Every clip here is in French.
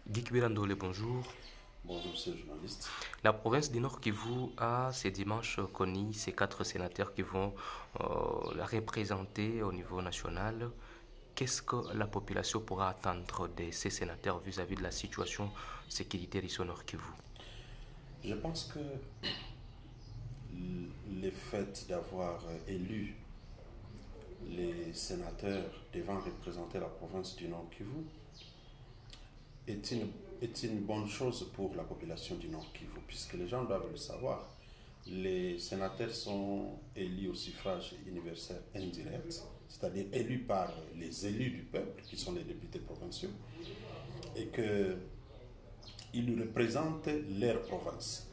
Guy Kibirandole, bonjour. Bonjour, monsieur le journaliste. La province du Nord Kivu a ce dimanche connu ces quatre sénateurs qui vont la représenter au niveau national. Qu'est-ce que la population pourra attendre de ces sénateurs vis-à-vis de la situation sécuritaire ici au Nord Kivu? Je pense que le fait d'avoir élu les sénateurs devant représenter la province du Nord Kivu est une bonne chose pour la population du Nord Kivu, puisque les gens doivent le savoir. Les sénateurs sont élus au suffrage universel indirect, c'est-à-dire élus par les élus du peuple, qui sont les députés provinciaux, et qu'ils représentent leur province.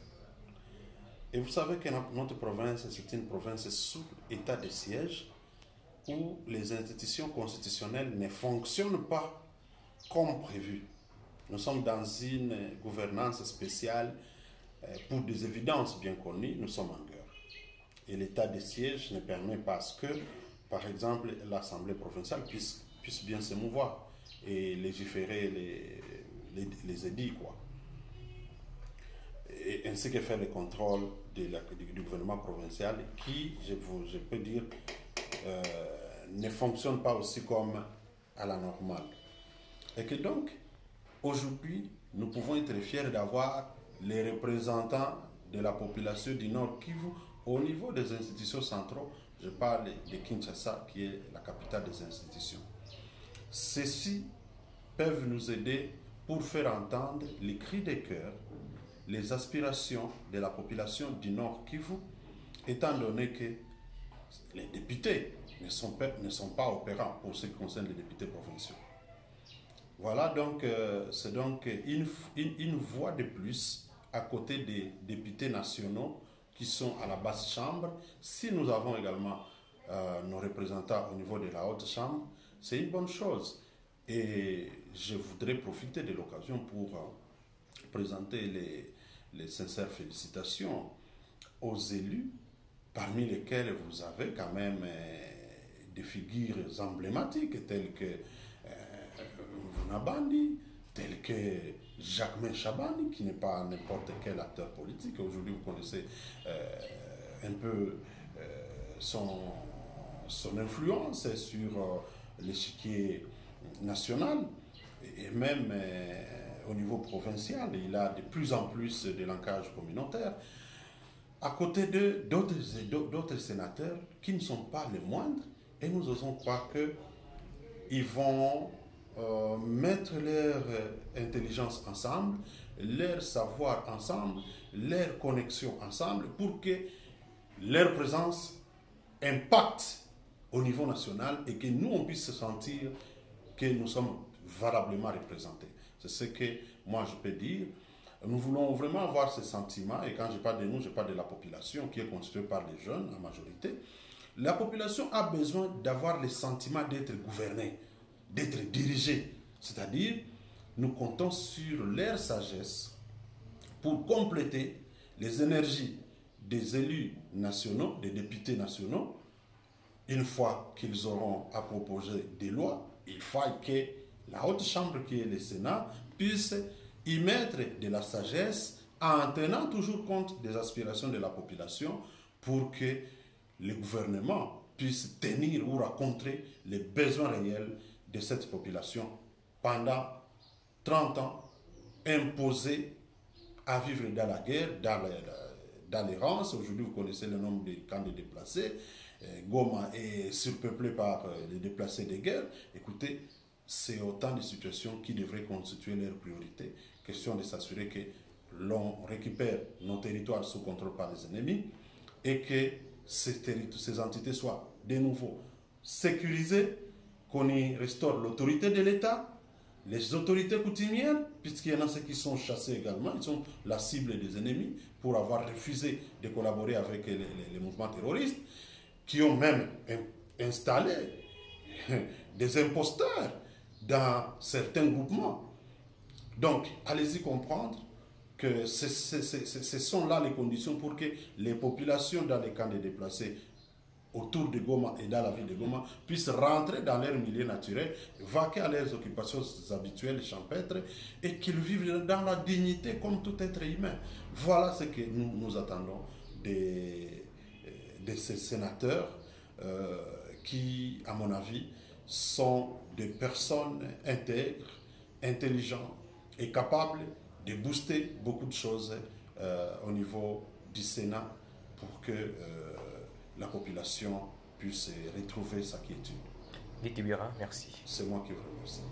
Et vous savez que notre province, c'est une province sous état de siège où les institutions constitutionnelles ne fonctionnent pas comme prévu. Nous sommes dans une gouvernance spéciale pour des évidences bien connues, nous sommes en guerre. Et l'état de siège ne permet pas que, par exemple, l'Assemblée provinciale puisse bien se mouvoir et légiférer les édits, quoi. Et ainsi que faire le contrôle du gouvernement provincial qui, je peux dire, euh, ne fonctionne pas aussi comme à la normale. Et que donc, aujourd'hui, nous pouvons être fiers d'avoir les représentants de la population du Nord Kivu au niveau des institutions centrales. Je parle de Kinshasa, qui est la capitale des institutions. Ceux-ci peuvent nous aider pour faire entendre les cris des cœurs, les aspirations de la population du Nord Kivu, étant donné que les députés ne sont pas opérants pour ce qui concerne les députés provinciaux. Voilà donc, c'est donc une voix de plus à côté des députés nationaux qui sont à la basse chambre. Si nous avons également nos représentants au niveau de la haute chambre, c'est une bonne chose. Et je voudrais profiter de l'occasion pour présenter les sincères félicitations aux élus, parmi lesquels vous avez quand même des figures emblématiques telles que Vunabandi, telles que Jacquemain Chabani, qui n'est pas n'importe quel acteur politique. Aujourd'hui, vous connaissez un peu son influence sur l'échiquier national et même au niveau provincial. Il a de plus en plus de langage communautaire. À côté d'eux, d'autres sénateurs qui ne sont pas les moindres, et nous osons croire qu'ils vont mettre leur intelligence ensemble, leur savoir ensemble, leur connexion ensemble pour que leur présence impacte au niveau national et que nous, on puisse se sentir que nous sommes valablement représentés. C'est ce que moi je peux dire. Nous voulons vraiment avoir ce sentiment, et quand je parle de nous, je parle de la population qui est constituée par les jeunes en majorité. La population a besoin d'avoir le sentiment d'être gouvernée, d'être dirigée. C'est-à-dire, nous comptons sur leur sagesse pour compléter les énergies des élus nationaux, des députés nationaux. Une fois qu'ils auront à proposer des lois, il faut que la haute chambre qui est le Sénat puisse y mettre de la sagesse en tenant toujours compte des aspirations de la population pour que le gouvernement puisse tenir ou rencontrer les besoins réels de cette population pendant 30 ans imposée à vivre dans la guerre, dans l'errance. Aujourd'hui, vous connaissez le nombre de camps de déplacés. Goma est surpeuplé par les déplacés de guerre. Écoutez, c'est autant de situations qui devraient constituer leur priorité. Question de s'assurer que l'on récupère nos territoires sous contrôle par les ennemis et que ces entités soient de nouveau sécurisées, qu'on y restaure l'autorité de l'État, les autorités coutumières, puisqu'il y en a ceux qui sont chassés également, ils sont la cible des ennemis pour avoir refusé de collaborer avec les mouvements terroristes, qui ont même installé des imposteurs dans certains groupements. Donc, allez-y comprendre que ce sont là les conditions pour que les populations dans les camps de déplacés autour de Goma et dans la ville de Goma puissent rentrer dans leur milieu naturel, vaquer à leurs occupations habituelles champêtres et qu'ils vivent dans la dignité comme tout être humain. Voilà ce que nous attendons de ces sénateurs qui, à mon avis, sont des personnes intègres, intelligentes et capables de booster beaucoup de choses au niveau du Sénat pour que la population puisse retrouver sa quiétude. Guy Kibira, merci. C'est moi qui vous remercie.